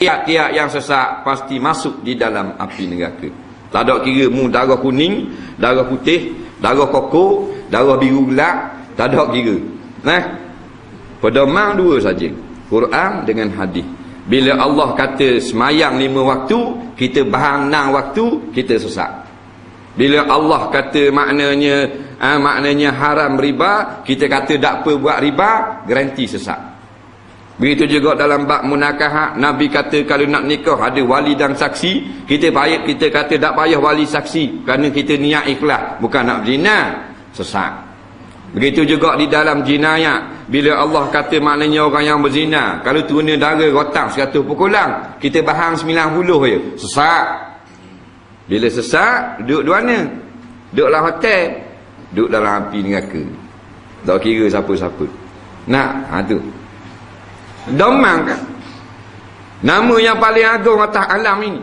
tiap-tiap yang sesat pasti masuk di dalam api neraka. Tak ada kira mu darah kuning, darah putih, darah kokok, darah biru gelap, tak ada kira. Nah, pedoman dua saja, Quran dengan hadis. Bila Allah kata semayang 5 waktu, kita bahang 6 waktu, kita sesat. Bila Allah kata maknanya haram riba, kita kata tak apa buat riba, garanti sesat. Begitu juga dalam bab munakahat, Nabi kata kalau nak nikah ada wali dan saksi, kita kata tak payah wali saksi kerana kita niat ikhlas, bukan nak zina, sesat. Begitu juga di dalam jinayat, bila Allah kata maknanya orang yang berzina kalau turun darah rotan 100 pukulan, kita bahang 90 je, sesat. Bila sesat, duduk di mana? Duduk dalam hotel, duduk dalam api neraka. Tak kira siapa-siapa. Nah, tu domang kan? Nama yang paling agung atas alam ini,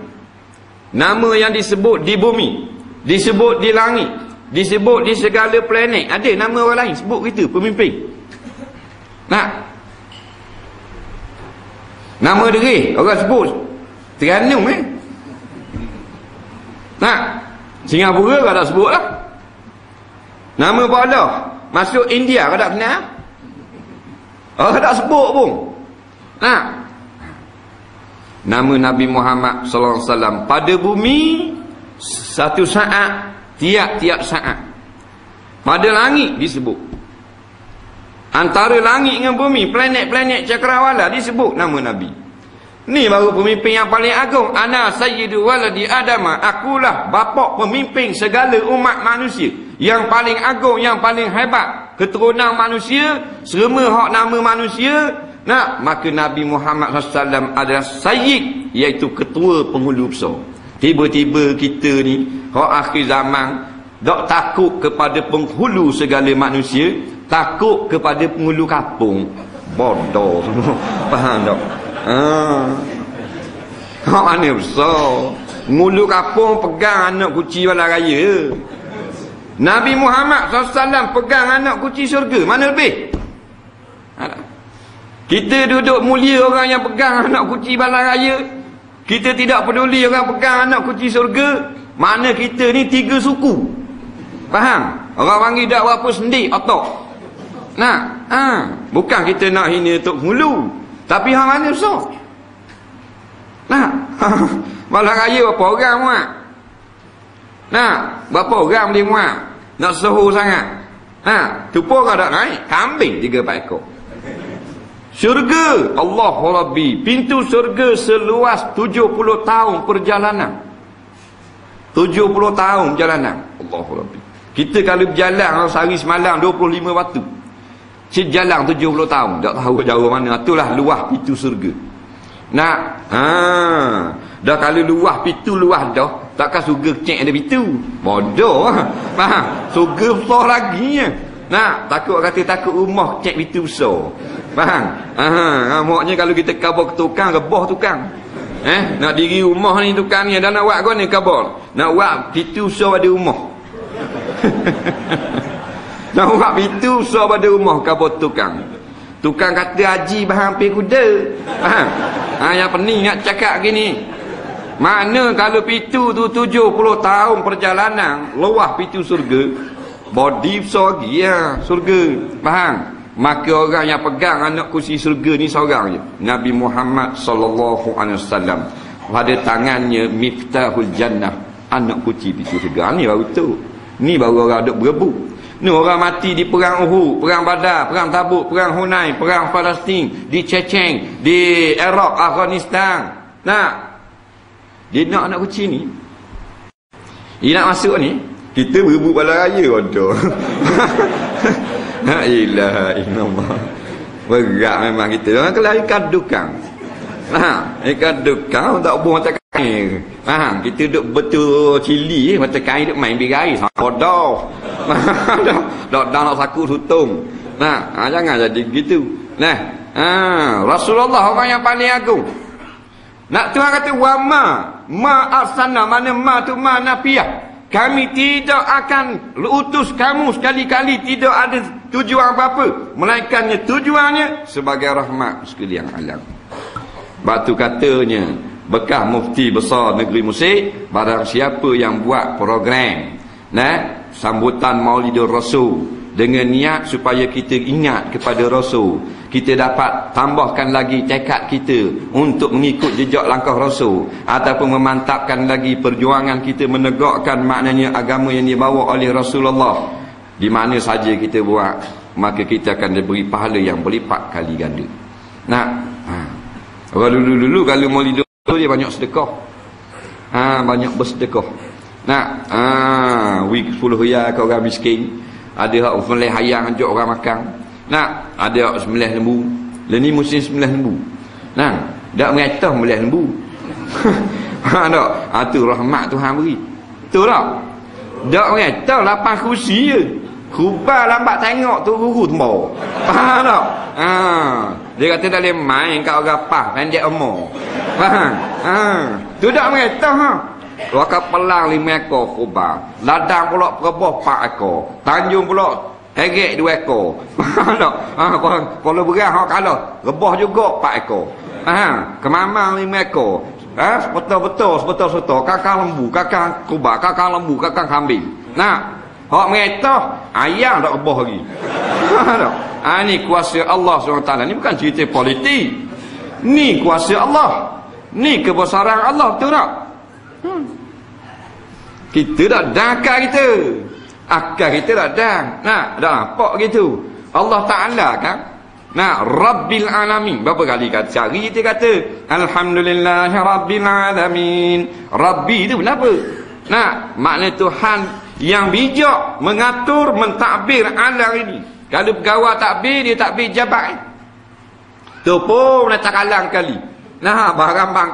nama yang disebut di bumi, disebut di langit, disebut di segala planet. Ada nama orang lain sebut kita pemimpin. Nah, nama diri orang sebut Terengganu Nah, Singapura kau tak sebut lah. Nama Paula masuk India kau tak kenal. Kau tak sebut pun. Nah, nama Nabi Muhammad sallallahu alaihi wasallam pada bumi satu saat, tiap-tiap saat. Pada langit disebut. Antara langit dengan bumi, planet-planet cakrawala disebut nama Nabi. Ni baru pemimpin yang paling agung. Ana sayyidu waladi adama, akulah bapa pemimpin segala umat manusia. Yang paling agung, yang paling hebat, keturunan manusia, semua hak nama manusia. Nah, maka Nabi Muhammad SAW adalah sayyid, iaitu ketua penghulu besar. Tiba-tiba kita ni hak akhir zaman tak takut kepada penghulu segala manusia, takut kepada penghulu kampung. Bodoh semua. Faham tak? Hak mana besar? Penghulu kampung pegang anak kucing bala raya. Nabi Muhammad SAW pegang anak kucing syurga. Mana lebih? Kita duduk mulia orang yang pegang anak kucing bala raya. Kita tidak peduli orang pegang anak kucing syurga. Mana kita ni 3 suku. Faham? Orang panggil tak berapa sendi otak. Nah, bukan kita nak hina Tok Hulu, tapi hang mana besar. Nah, bala raya berapa orang muat? Nah, berapa orang boleh muat? Nak suhu sangat. Tupu kau tak naik? Kambing 3-4 ekor. Syurga, Allahu Rabbi, pintu syurga seluas 70 tahun perjalanan. 70 tahun perjalanan. Allahu Rabbi. Kita kalau berjalan sehari semalam 25 waktu. Sejalan 70 tahun, tak tahu jauh mana. Itulah luah pintu syurga. Nak, dah kalau luah pintu luah dah, takkan syurga kecil ada pintu. Bodoh. Faham? Syurga besar lagi. Nah, takut kata takut rumah cek pintu besar. Faham? Maknanya kalau kita kabur ke tukang, rebah tukang. Nak diri rumah ni tukang ni, dah nak buat kau ni kabur. Nak buat pintu besar pada rumah. Nak buat pintu besar pada rumah, kabur tukang. Tukang kata haji hampir kuda. Faham? Yang pening nak cakap gini. Mana kalau pintu tu 70 tahun perjalanan, luah pintu surga, body besar lagi ya, surga. Faham? Maka orang yang pegang anak kursi surga ni seorang je, Nabi Muhammad sallallahu alaihi wasallam. Pada tangannya miftahul jannah, anak kunci pintu surga. Ni baru tu. Ni baru orang duk berebut. Ni orang mati di perang Uhud, perang Badar, perang Tabuk, perang Hunain, perang Palestin, di Chechnya, di Iraq, Afghanistan. Nah, dia nak anak kunci ni. Dia nak masuk ni, kita berebut bala raya bodoh. La ilaha illallah. Berat memang kita. Orang kelari kadukang. Ikan dukang tak buang mata kain. Faham? Kita duduk betul cili mata kain duduk main birai. Bodoh. Dah nak saku sutung. Jangan jadi gitu. Rasulullah orang yang paling agung. Nak Tuhan kata wa ma arsalna, mana ma tu ma nafiyah. Kami tidak akan utus kamu sekali-kali, tidak ada tujuan apa-apa, melainkannya tujuannya sebagai rahmat sekalian alam. Batu katanya bekas mufti besar negeri Mesir, barang siapa yang buat program sambutan Maulidur Rasul dengan niat supaya kita ingat kepada Rasul, kita dapat tambahkan lagi tekad kita untuk mengikut jejak langkah Rasul, ataupun memantapkan lagi perjuangan kita menegakkan maknanya agama yang dibawa oleh Rasulullah, di mana saja kita buat, maka kita akan diberi pahala yang berlipat kali ganda. Orang dulu-dulu kalau Maulidur dia banyak sedekah. Banyak bersedekah. Week 10 riyal ke orang miskin. Ada hak sembelih ayam ajak orang makan. Ada hak sembelih lembu. Ni musim sembelih lembu. Dak mengatah sembelih lembu. Tak. Tu rahmat Tuhan beri. Tu tak? Dak mengatah 8 kursi je. Kubah lambat tengok tu guru tembak. Faham tak? Dia kata tak boleh main kat orang pas pendek umur. Faham? Tu dak mengatah Wakaf pelang 5 ekor khubah. Ladang pula perebah 4 ekor. Tanjung pula heret 2 ekor. Faham tak? Kalau berah hak kalah, rebah juga 4 ekor. Kemamang 5 ekor. Sebetul-betul. Kakang lembu, kakang khubah, kakang lembu, kakang kambing. Hak mengetah ayam tak rebah lagi. Faham tak? Ni kuasa Allah SWT. Ni bukan cerita politik. Ni kuasa Allah. Ni kebesaran Allah, betul tak? Kita dah dangkal kita. Akal kita dah dang. Dah nampak gitu. Allah Ta'ala kan? Rabbil Alamin. Berapa kali cari kita kata Alhamdulillahi Rabbil Alamin. Rabbi itu kenapa? Makna Tuhan yang bijak mengatur, mentadbir alam ini. Kalau pegawai takbir, dia takbir jabat. Tu pun nak tak kalang kali. Barang bang